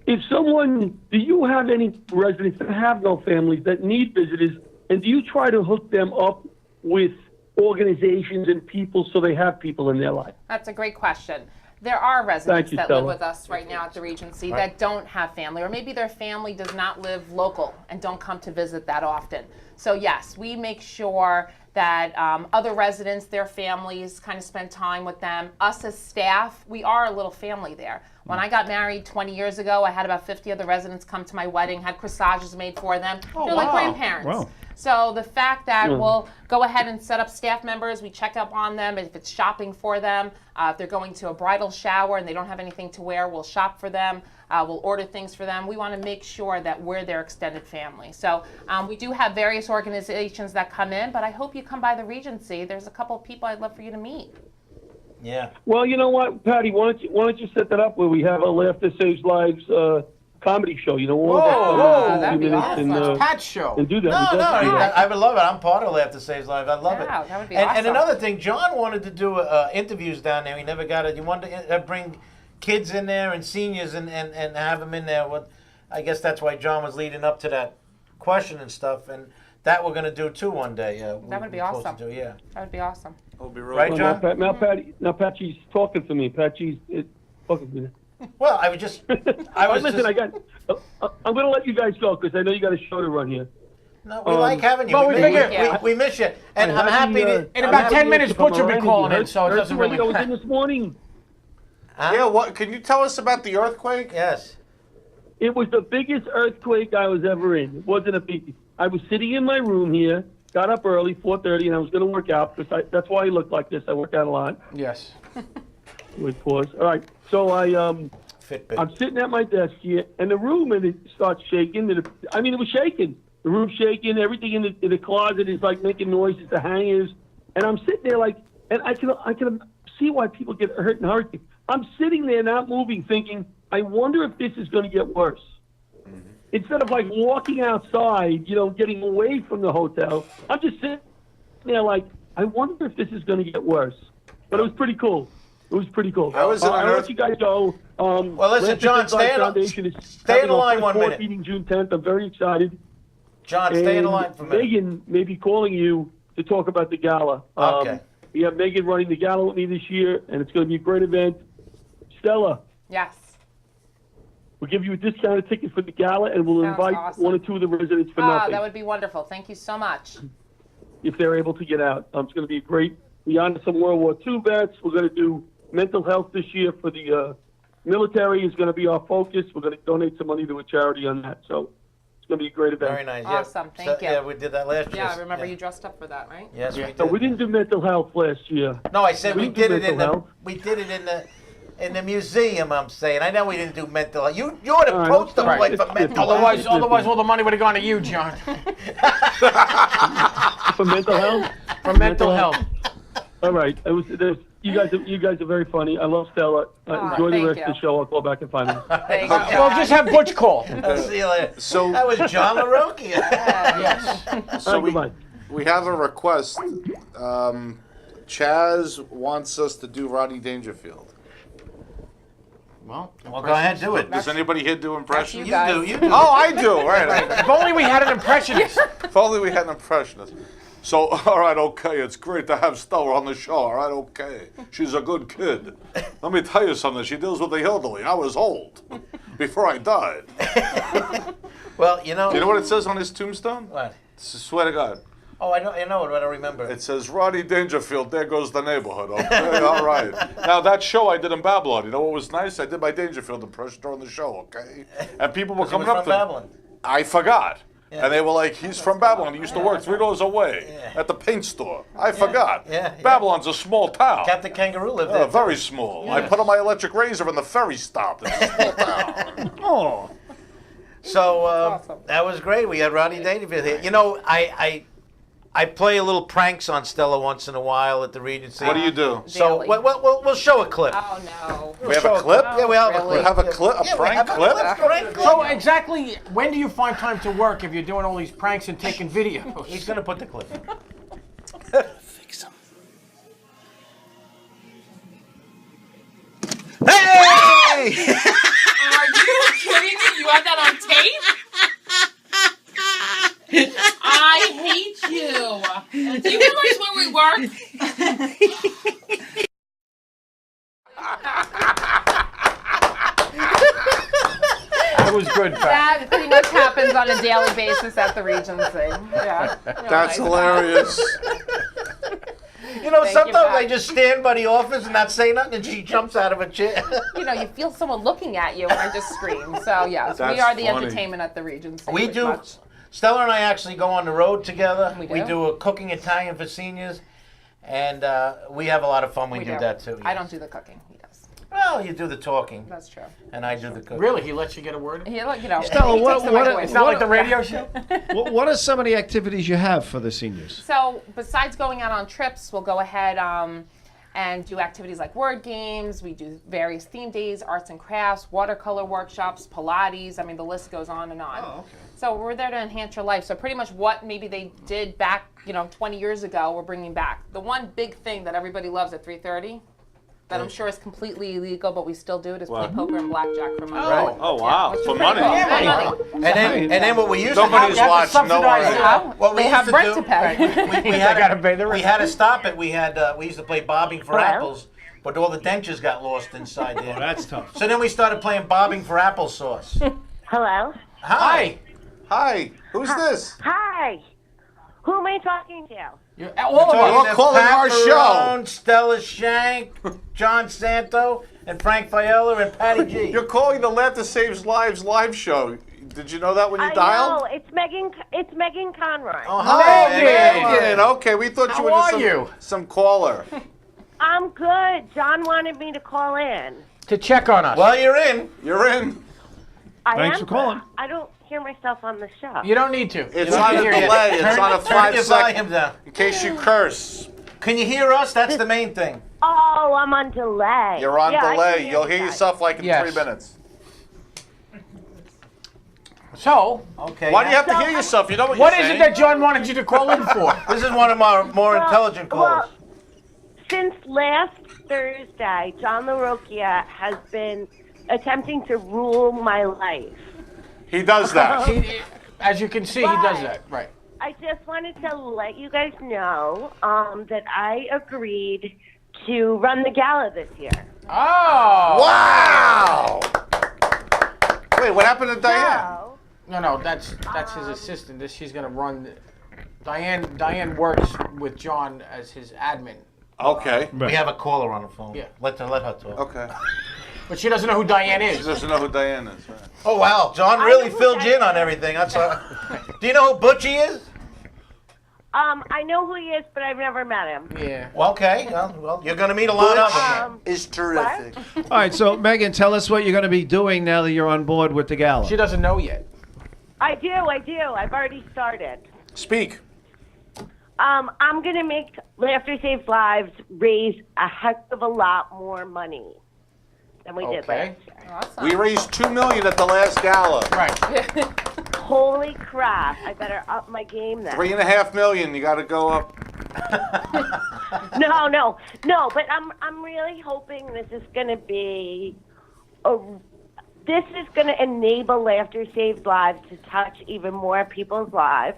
do you have any residents that have no families that need visitors, and do you try to hook them up with organizations and people so they have people in their life? That's a great question. There are residents you, that Stella. live with us right now at the Regency that don't have family, or maybe their family does not live local and don't come to visit that often. So yes, we make sure that other residents, their families, kind of spend time with them. Us as staff, we are a little family there. When I got married 20 years ago, I had about 50 other residents come to my wedding, had corsages made for them. They're like grandparents. Wow. So the fact that we'll go ahead and set up staff members, we check up on them if it's shopping for them. If they're going to a bridal shower and they don't have anything to wear, we'll shop for them. We'll order things for them. We want to make sure that we're their extended family. So we do have various organizations that come in, but I hope you come by the Regency. There's a couple of people I'd love for you to meet. Yeah. Well, you know what, Patty, why don't you set that up where we have a Laughter Saves Lives comedy show? that'd be awesome. Pat's show. And do that. No, I would love it. I'm part of Laughter Saves Lives. I love it. Yeah, that would be And awesome. another thing, John wanted to do interviews down there. He never got it. He wanted to bring kids in there and seniors and have them in there. Well, I guess that's why John was leading up to that question and stuff. And that we're going to do too one day. That would be we're supposed awesome. to do, yeah. That would be awesome. It'll be Right, John? Now, Patsy's talking to me. Patsy's talking to me. Well, I was just. I was Listen, just, I'm going to let you guys go because I know you got a show to run here. No, we like having you. well, we, we miss, figure- we miss you. And I'm happy to. In I'm about happy 10 to- minutes, Butch will be calling in, so it doesn't really I was in matter. this morning. Yeah, what? Can you tell us about the earthquake? Yes. It was the biggest earthquake I was ever in. It wasn't a big. I was sitting in my room here, got up early, 4:30, and I was going to work out because that's why I look like this. I work out a lot. Yes. With pause. All right. So Fitbit. I'm sitting at my desk here, and the room and it starts shaking. And it was shaking. The room's shaking. Everything in the closet is like making noises. The hangers, and I'm sitting there like, and I can see why people get hurt and hurt. I'm sitting there not moving, thinking, I wonder if this is going to get worse. Instead of like walking outside, getting away from the hotel, I'm just sitting there like, I wonder if this is going to get worse. But it was pretty cool. It was pretty cool. I was in I'll an let you guys go. Well, listen, John, stay in the line 1 minute. Meeting June 10th. I'm very excited. John, stay in the line for a minute. Megan may be calling you to talk about the gala. Okay. We have Megan running the gala with me this year, and it's going to be a great event. Stella, Yes. we'll give you a discounted ticket for the gala, and we'll Sounds invite awesome. 1 or 2 of the residents for Oh, nothing that would be wonderful. Thank you so much. if they're able to get out. It's going to be great. We honor some World War II vets. We're going to do mental health this year for the military is going to be our focus. We're going to donate some money to a charity on that. So it's going to be a great event. Very nice. Awesome. Yeah. Thank you. Yeah, we did that last year. Yeah, I remember you dressed up for that, right? Yes, we did. No, we didn't do mental health last year. No, I said we did it in mental the museum. I'm saying. I know we didn't do mental health. You're the All right, poster that's boy right. for mental health. Otherwise, all the money would have gone to you, John. For mental health? For mental health. All right. You guys are very funny. I love Stella. Enjoy the thank rest of the you. show. I'll call back in 5 minutes. Thank you. Well, just have Butch call. I'll see you later. So That was John LaRocca. Yes. So goodbye. we have a request. Chaz wants us to do Rodney Dangerfield. Well, Well, go ahead, do it. Does anybody here do impressions? you guys. You do. Oh, I do. Right. if only we had an impressionist. If only we had an impressionist. So, all right, okay, it's great to have Stella on the show. All right, okay. She's a good kid. Let me tell you something. She deals with the elderly. I was old before I died. Well, you know. Do you know what it says on his tombstone? What? Swear to God. Oh, I know it, but I don't remember. It says, Rodney Dangerfield, there goes the neighborhood. Okay, all right. Now, that show I did in Babylon, you know what was nice? I did my Dangerfield impression during the show, okay? And people were coming up to me. Babylon. I forgot. Yeah. And they were like, he's from Babylon. He used to work 3 doors away at the paint store. I forgot. Yeah. Babylon's a small town. Captain Kangaroo lived there. Very small. I put on my electric razor and the ferry stopped. It's a small town. Oh. So awesome. that was great. We had Rodney Dangerfield here. You know, I play a little pranks on Stella once in a while at the Regency. What do you do? So Daily. we'll show a clip. Oh, no. We have a clip? Yeah, we have a We clip. have a clip? A prank clip? So exactly, when do you find time to work if you're doing all these pranks and taking videos? He's going to put the clip in. Fix him. Hey! Are you kidding me? You have that on tape? I hate you. Do you realize where we work? That was good, Pat. That pretty much happens on a daily basis at the Regency. Yeah. That's hilarious. You know, Thank you, sometimes Pat. I just stand by the office and not say nothing, and she jumps out of a chair. You know, you feel someone looking at you, and I just scream. So yes, we That's are the funny. entertainment at the Regency. We pretty do. much. Stella and I actually go on the road together. We do. A cooking Italian for seniors, and we have a lot of fun when we do that too. I don't do the cooking. He does. Well, you do the talking. That's true. And I do the cooking. Really? He lets you get a word in? He, you know, Stella, he what- takes the what- microwave. It's not like the radio show? What are some of the activities you have for the seniors? So besides going out on trips, we'll go ahead and do activities like word games. We do various theme days, arts and crafts, watercolor workshops, Pilates. I mean, the list goes on and on. Oh, okay. So we're there to enhance your life. So pretty much what maybe they did back, 20 years ago, we're bringing back. The one big thing that everybody loves at 3:30, that I'm sure is completely illegal, but we still do it, is play What? poker and blackjack for money. Right. Oh, wow. Which is For pretty money. cool. Yeah, Money. And then what we used to Nobody's do. watching. No subsidize worry. it. Well, What we they have used to rent do- to pay. We They had gotta pay the rent. We had to stop it. We used to play bobbing for apples, but all the dentures got lost inside there. Oh, that's tough. So then we started playing bobbing for applesauce. Hello? Hi. Hi. Who's this? Hi. Who am I talking to? All of us. We're calling Pat our show. Marone, Stella Shank, John Santo, and Frank Fiella, and Patty G. You're calling the Laughter Saves Lives live show. Did you know that when you I dialed? know. It's Megan Conroy. Oh, hi, Megan. Okay, we thought How you were are just you? some caller. I'm good. John wanted me to call in. To check on us. Well, you're in. You're in. Thanks I am for calling. I don't hear myself on the show. You don't need to. It's You don't on a need to hear delay. you. It's on a Turn 5 your second. volume down. In case you curse. Can you hear us? That's the main thing. Oh, I'm on delay. You're on Yeah, I can delay. You'll hear you guys. yourself like in Yes. 3 minutes. So, Okay. Why do you have to hear yourself? You know what what you're is saying? it that John wanted you to call in for? This is one of our more intelligent calls. Well, since last Thursday, John LaRocchia has been attempting to rule my life. He does that. As you can see, he does that. Right. I just wanted to let you guys know that I agreed to run the gala this year. Oh! Wow! Wait, what happened to Diane? No, that's his assistant. She's gonna run. Diane works with John as his admin. Okay. We have a caller on the phone. Yeah. Let her talk. Okay. But she doesn't know who Diane is. She doesn't know who Diane is. Right. Oh, wow. John really filled you in on everything. Do you know who Butchie is? I know who he is, but I've never met him. Yeah. Well, okay. Well, you're going to meet a lot of them. Is terrific. All right, so Megan, tell us what you're going to be doing now that you're on board with the gala. She doesn't know yet. I do. I've already started. Speak. I'm going to make Laughter Saves Lives raise a heck of a lot more money than we did last year. Awesome. We raised $2 million at the last gala. Right. Holy crap. I better up my game then. $3.5 million. You got to go up. No, but I'm really hoping this is going to be this is going to enable Laughter Saves Lives to touch even more people's lives.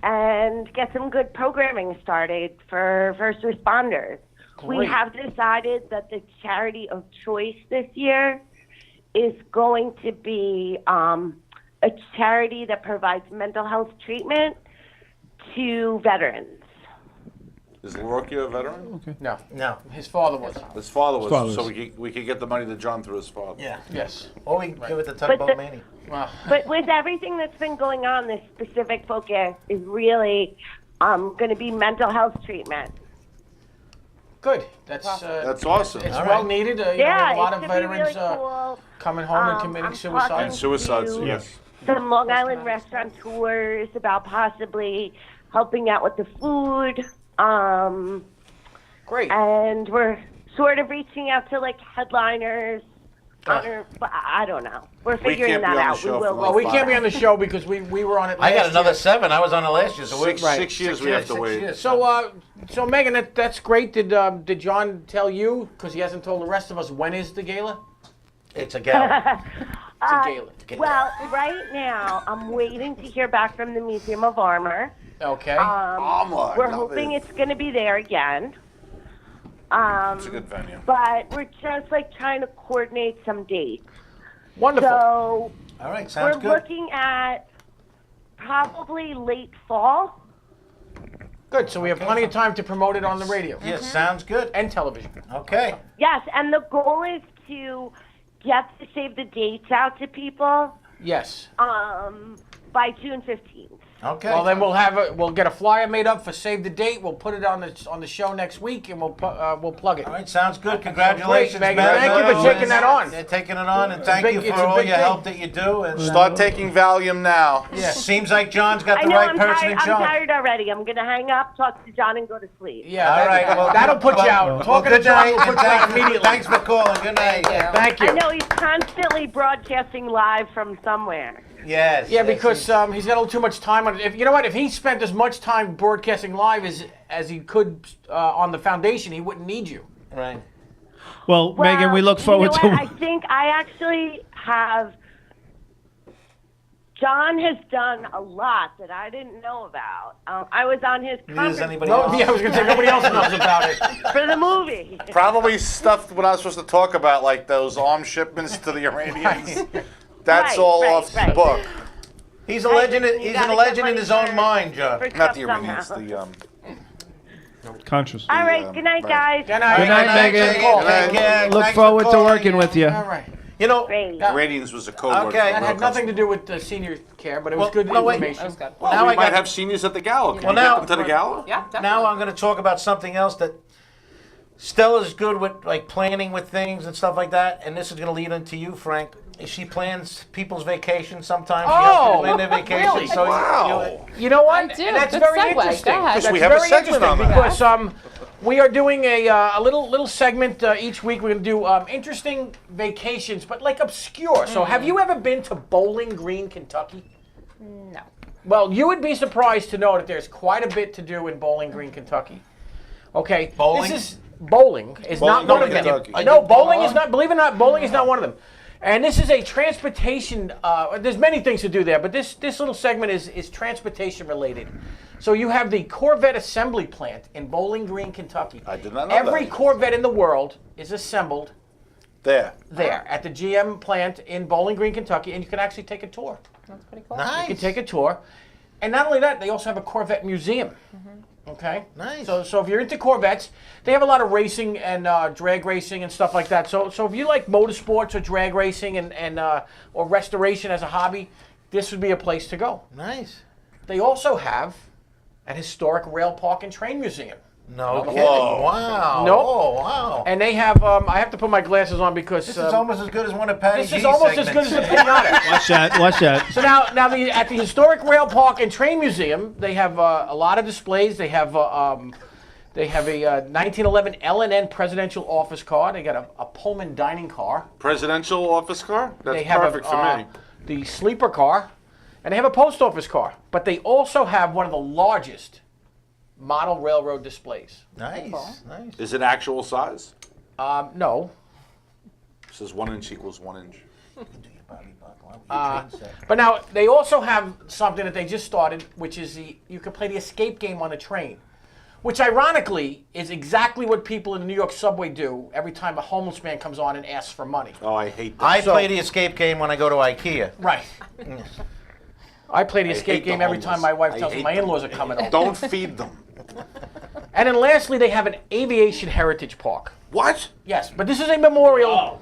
And get some good programming started for first responders. Great. We have decided that the charity of choice this year is going to be a charity that provides mental health treatment to veterans. Is LaRocchia a veteran? Okay. No. His father was. His father was. His father So was. we could get the money to John through his father. Yeah. Yes. Or we can give it to But Tugboat the- Manny. Wow. But with everything that's been going on, this specific focus is really going to be mental health treatment. Good. That's awesome. It's All well right. needed. Yeah, a lot it's of gonna be veterans really cool. coming home and committing I'm suicide. talking And suicides, to yes. Some Long Island restaurateurs about possibly helping out with the food. Great. And we're sort of reaching out to like headliners. But I don't know. We're figuring can't be that on the out. show We will. for Well, we can't be on the show because we were on it last I got another year. 7. I was on it last year. So we're Six years we have to wait. years. So Megan, that's great. Did John tell you, because he hasn't told the rest of us, when is the gala? It's a gala. It's a gala. Well, right now I'm waiting to hear back from the Museum of Armor. Okay. We're hoping it's going to be there again. It's a good venue. But we're just like trying to coordinate some dates. Wonderful. So All right, sounds we're good. looking at probably late fall. Good. So we have plenty of time to promote it on the radio. Yes, sounds good. And television. Okay. Yes, and the goal is to get the save the dates out to people Yes. by June 15th. Okay. Well, then we'll get a flyer made up for save the date. We'll put it on the show next week, and we'll plug it. All right, sounds good. Congratulations, Megan. Thank you for taking that on. They're taking it on, and thank you It's for a all big your thing. help that you do. And Start taking Valium now. yeah, seems like John's got I the know right I'm person tired. in I'm charge. tired already. I'm gonna hang up, talk to John, and go to sleep. Yeah. All right. Well, that'll put you out. Talking to good John night, will put you out and immediately. Thanks for calling. Good night. Thank you. I know he's constantly broadcasting live from somewhere. Yes. Yeah, yes, because he's got a little too much time on it. If you know what, if he spent as much time broadcasting live as he could on the foundation, he wouldn't need you. right. Well, Megan, we look forward you know to. what? I think I actually have. John has done a lot that I didn't know about. I was on his Neither does conference anybody call else. Yeah, I was going to say nobody else knows about it. for the movie. Probably stuff we're not supposed to talk about, like those arms shipments to the Iranians. That's Right, all right, off the right. book. He's a legend. You He's gotta a get legend in money his own for- mind, John. for Not stuff the Iranians, somehow. the Conscious. All right, good night, guys. Good night. Good night, Megan. Take care. Look Thanks forward for to calling. working with you. All right. You know, Great. Iranians was a code word. Okay. That had nothing to do with the senior care, but it was Well, good no, wait. information. That was good. Well, Now we I might got- have seniors at the gala. Can Well, we now- get them to the gala? Yeah, definitely. now I'm going to talk about something else that Stella's good with, like planning with things and stuff like that. And this is going to lead into you, Frank. She plans people's vacation sometimes. She has Oh, to plan their vacation. really? So Wow. You know what? I do. And that's Good very segue. interesting. Go ahead. Because we That's have a very segment on interesting that. because we are doing a little segment each week. We're going to do interesting vacations, but like obscure. So, have you ever been to Bowling Green, Kentucky? No. Well, you would be surprised to know that there's quite a bit to do in Bowling Green, Kentucky. Okay, Bowling? This is bowling is not one of them. Kentucky. No, bowling is not. Believe it or not, bowling is not one of them. And this is a transportation. There's many things to do there, but this little segment is transportation related. So you have the Corvette assembly plant in Bowling Green, Kentucky. I did not know Every that. Corvette in the world is assembled There at the GM plant in Bowling Green, Kentucky, and you can actually take a tour. That's pretty cool. Nice. You can take a tour. And not only that, they also have a Corvette museum. Okay? Nice. So if you're into Corvettes, they have a lot of racing and drag racing and stuff like that. So if you like motorsports or drag racing and or restoration as a hobby, this would be a place to go. Nice. They also have an historic rail park and train museum. No kidding. Whoa. Wow. Nope. Oh, wow. And they have, I have to put my glasses on because This is almost as good as one of Patty this G's is almost as good as the pinata. Watch that. So now at the historic rail park and train museum, they have a lot of displays. They have a 1911 L&N presidential office car. They got a Pullman dining car. Presidential office car? That's They have perfect for me. the sleeper car, and they have a post office car. But they also have one of the largest model railroad displays. Nice. Nice. Is it actual size? No. It says 1 inch equals 1 inch. But now they also have something that they just started, which is you can play the escape game on a train, which ironically is exactly what people in the New York subway do every time a homeless man comes on and asks for money. Oh, I hate that. I play the escape game when I go to IKEA. Right. I play the escape hate the game every homeless. time my wife I tells me hate my them. in-laws are coming over. Don't feed them. And then lastly, they have an aviation heritage park. What? Yes, but this is a memorial.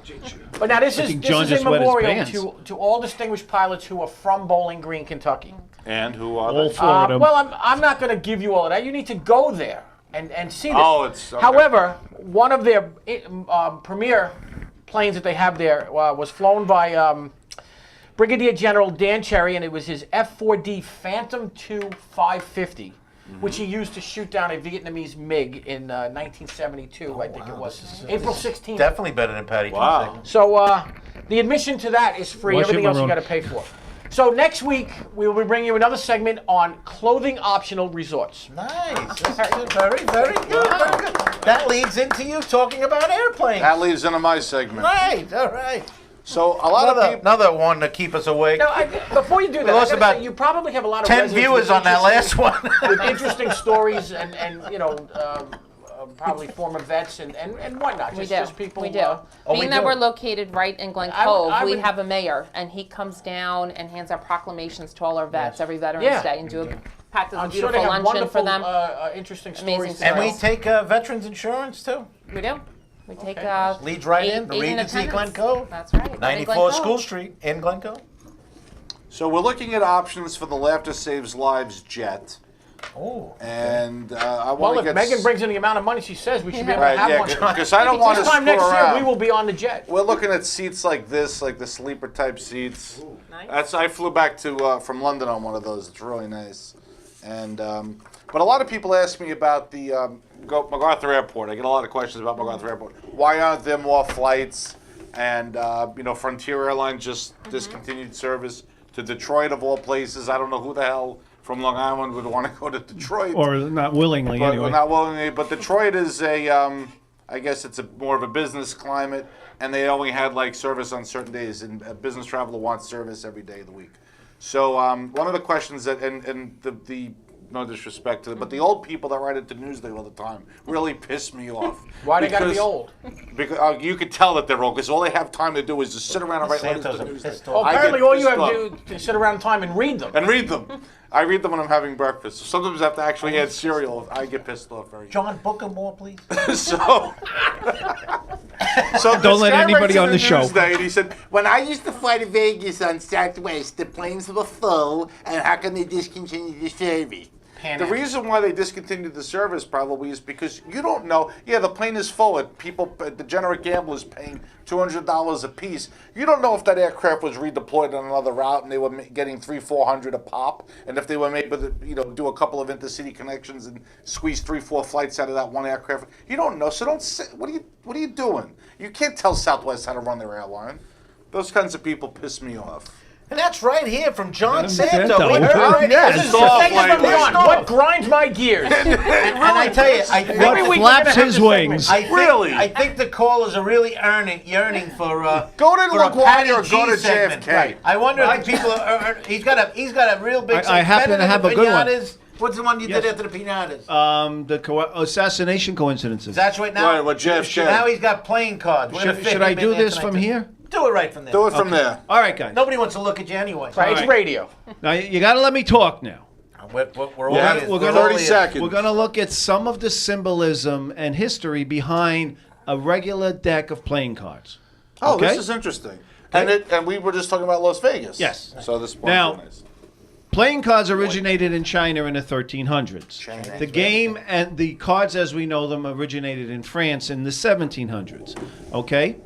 But now this is John a just wet his memorial pants. to all distinguished pilots who are from Bowling Green, Kentucky. And who are All they? four of them. Well, I'm not going to give you all of that. You need to go there and see this. Oh, it's okay. However, one of their premier planes that they have there was flown by Brigadier General Dan Cherry, and it was his F-4D Phantom II 550, which he used to shoot down a Vietnamese MiG in 1972, I think it was. April 16th. Definitely better than Patty G's Wow. segment. So the admission to that is free. Watch it, Everything else you Maroon. got to pay for. So next week we will be bringing you another segment on clothing optional resorts. Nice. This is very, very good. Very good. That leads into you talking about airplanes. That leads into my segment. Right. All right. So a lot of people. Another one to keep us awake. Now, before you do that, I lost gotta about say, you probably have a lot of 10 residents viewers with on that last interesting- one. with interesting stories and probably former vets and whatnot. We Just do. people. We do. Being we that do. we're located right in Glen I would- Cove, I we would- have a mayor, and he comes down and hands out proclamations to all our vets every Veterans Yeah. Day, and packs us a I'm sure they beautiful have luncheon for wonderful, them. interesting Amazing stories. And we stories. take veterans insurance too. We do. We take Leads right eight- in. The eight Regency, attendance. Glen Cove. That's right. right in Glen 94 Cove. School Street in Glen Cove. So we're looking at options for the Laughter Saves Lives jet. Oh. And I Well, want if to get. Megan brings in the amount of money she says, we should be able Right, to have yeah, one. because I don't want to This time screw next around. year, we will be on the jet. We're looking at seats like this, like the sleeper type seats. Nice. I flew back to from London on one of those. It's really nice. And but a lot of people ask me about the MacArthur Airport. I get a lot of questions about MacArthur Airport. Why aren't there more flights? And Frontier Airlines just discontinued service to Detroit of all places. I don't know who the hell from Long Island would want to go to Detroit. Or not willingly, But anyway. not willingly. But Detroit is I guess it's more of a business climate, and they only had like service on certain days, and a business traveler wants service every day of the week. So one of the questions that, and the no disrespect to them, but the old people that write at the Newsday all the time really piss me off. Why they got to be Because- old? Because you could tell that they're old, because all they have time to do is just sit around and write letters to Santos the are Newsday. pissed Oh, off. I get apparently all you pissed have to off. do is sit around in time and read them. And read them. I read them when I'm having breakfast. Sometimes I have to actually add cereal. I get pissed off very John, book him more, please. so Don't this let guy anybody writes in on the show. Newsday, and he said, when I used to fly to Vegas on Southwest, the planes were full, and how can they discontinue the service? Pan The Am. reason why they discontinued the service probably is because you don't know. Yeah, the plane is full. People, degenerate gamblers paying $200 a piece. You don't know if that aircraft was redeployed on another route and they were getting $300-400 a pop, and if they were able to, do a couple of intercity connections and squeeze 3-4 flights out of that one aircraft. You don't know. So don't say. What are you doing? You can't tell Southwest how to run their airline. Those kinds of people piss me off. And that's right here from John Santa. Santa. We heard right Yes. here. This is Soft the thing language. from What grinds my gears? And I tell you, I think Every week we're flaps gonna have his this wings? segment. Really? I think the callers are really yearning for Go to for a LaGuardia Patty or G go to segment. JFK. Right. I wonder if the people are he's got a real big. I happen better to than have the a good one. pinatas. What's the one you Yes. did after the pinatas? Assassination coincidences. That's right now. Right, what JFK. Now he's got playing cards. We're gonna fit Should I him in do there this tonight, from too. here? Do it right from there. Do it from there. All right, guys. Nobody wants to look at you anyway. Right, it's right. radio. Now you got to let me talk now. We're all Yeah, ears. we're We're gonna- all 30 ears. seconds. We're going to look at some of the symbolism and history behind a regular deck of playing cards. Oh, Okay? this is interesting. And we were just talking about Las Vegas. Yes. So this Now, playing cards originated in China in the 1300s. China. The game and the cards as we know them originated in France in the 1700s. Okay?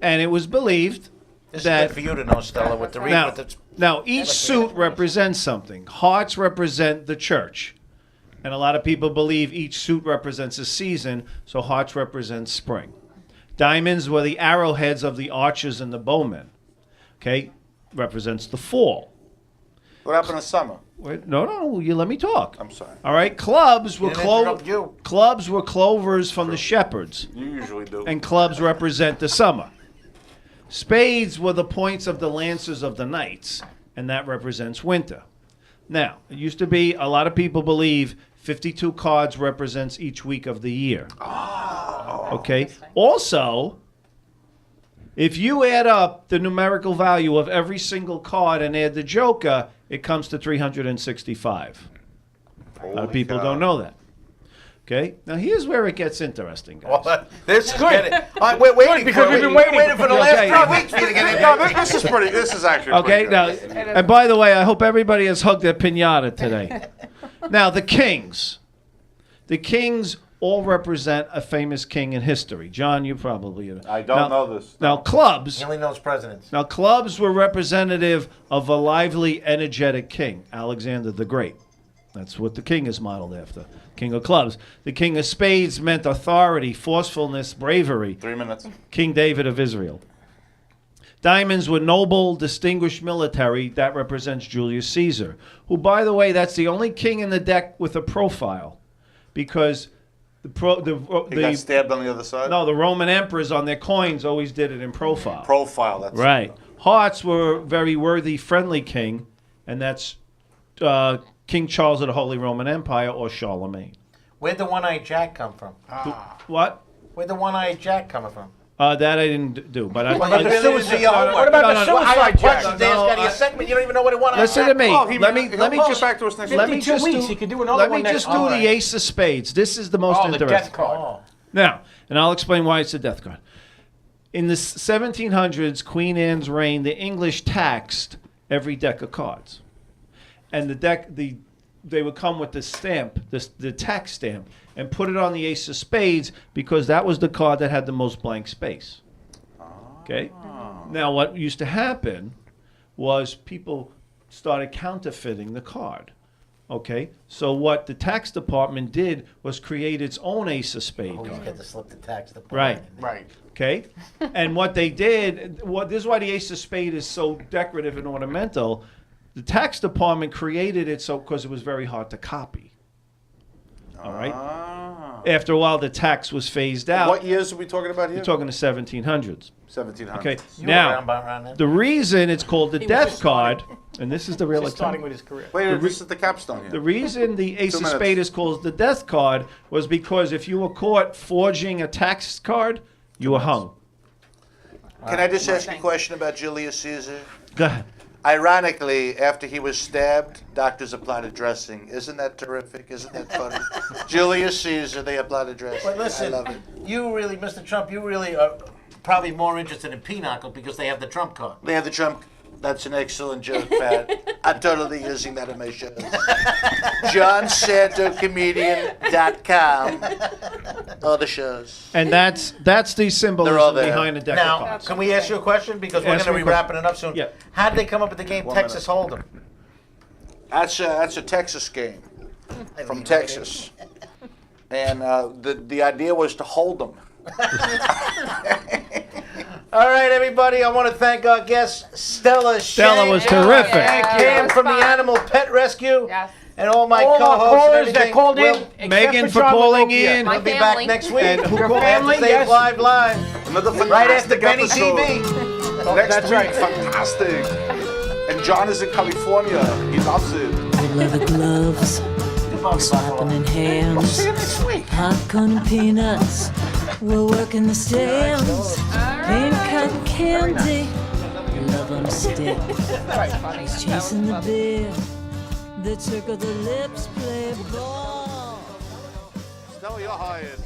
And it was believed This that is good for you to know, Stella, with the now each suit represents something. Hearts represent the church. And a lot of people believe each suit represents a season, so hearts represent spring. Diamonds were the arrowheads of the archers and the bowmen. Okay? Represents the fall. What happened in summer? Wait, no, you let me talk. I'm sorry. All right, clubs were Didn't interrupt you. clubs were clovers from the shepherds, You usually do. and clubs represent the summer. Spades were the points of the lancers of the knights, and that represents winter. Now, it used to be a lot of people believe 52 cards represents each week of the year. Okay. Also, if you add up the numerical value of every single card and add the joker, it comes to 365. A lot of people don't know that. Okay. Now here's where it gets interesting, guys. Well, this is Good. good. We're waiting because for we've it. been waiting for the Okay. last 3 weeks for you to get in. No, this is pretty. This is actually Okay, pretty now, good. and by the way, I hope everybody has hugged their pinata today. Now, the kings. The kings all represent a famous king in history. John, you probably know. I don't know this. Now, clubs. He only knows presidents. Now, clubs were representative of a lively, energetic king, Alexander the Great. That's what the king is modeled after. King of clubs. The king of spades meant authority, forcefulness, bravery. 3 minutes. King David of Israel. Diamonds were noble, distinguished military. That represents Julius Caesar, who, by the way, that's the only king in the deck with a profile, because He got stabbed on the other side? the Roman emperors on their coins always did it in profile. Profile, that's Right. Hearts were very worthy, friendly king, and that's King Charles of the Holy Roman Empire or Charlemagne. Where'd the one-eyed Jack come from? What? Where'd the one-eyed Jack come from? That I didn't do, but I. Well, you really didn't do your homework. What about the I suicide have Jack? questions to ask out of your segment. You don't even know what a one-eyed Listen Jack to me. is. Oh, let me he'll just get back to us next let me 52 just weeks, do, he could do another let one me next just do week. the ace of spades. This is the most Oh, the interesting. death card. Now, and I'll explain why it's the death card. In the 1700s, Queen Anne's reign, the English taxed every deck of cards, and they would come with the stamp, the tax stamp, and put it on the ace of spades because that was the card that had the most blank space. Okay. Now, what used to happen was people started counterfeiting the card. Okay. So what the tax department did was create its own ace of spade Oh, you card. get to slip the tax department. Right. Right. Okay. And what they did, this is why the ace of spade is so decorative and ornamental. The tax department created it so because it was very hard to copy. All right. After a while, the tax was phased out. What years are we talking about here? You're talking the 1700s. 1700s. Okay. You were Now, around then. the reason it's called the He was death just card, and this is the real Just starting account. with his career. Wait, this is the capstone The here. reason the ace 2 of minutes. spades is called the death card was because if you were caught forging a tax card, you were hung. Can I just ask you a question about Julius Caesar? Go ahead. Ironically, after he was stabbed, doctors applied a dressing. Isn't that terrific? Isn't that funny? Julius Caesar, they applied a dressing. But listen, I love it. you really, Mr. Trump, you really are probably more interested in pinochle because they have the Trump card. They have the Trump. That's an excellent joke, Pat. I'm totally using that in my shows. JohnSantoComedian.com. Other shows. And that's the They're all symbolism there. behind the deck Now, of cards. can we ask you a question? Because we're Ask going to me be a wrapping it up soon. Yeah. How did they come up with the game 1 Texas Hold'em? That's a Texas game from Texas. And the idea was to hold them. All right, everybody. I want to thank our guest, Stella Shank. Stella was terrific. Came from the Animal Pet Rescue. Yes. And all my All our co-hosts and callers everything. that called in, We'll- except Megan for John calling Malopia. in. My We'll be family. back next week. And who Your called? family, Save yes. Live. Another Right after fantastic Benny episode. TV. Next That's week, right. fantastic. And John is in California. He loves it. With leather gloves, slapping in hands. See you next week. Popcorn and peanuts, we're working the stands. Pink cotton candy, love on a stick. He's chasing the beer, the trick of the lips play ball. Stella, you're hired.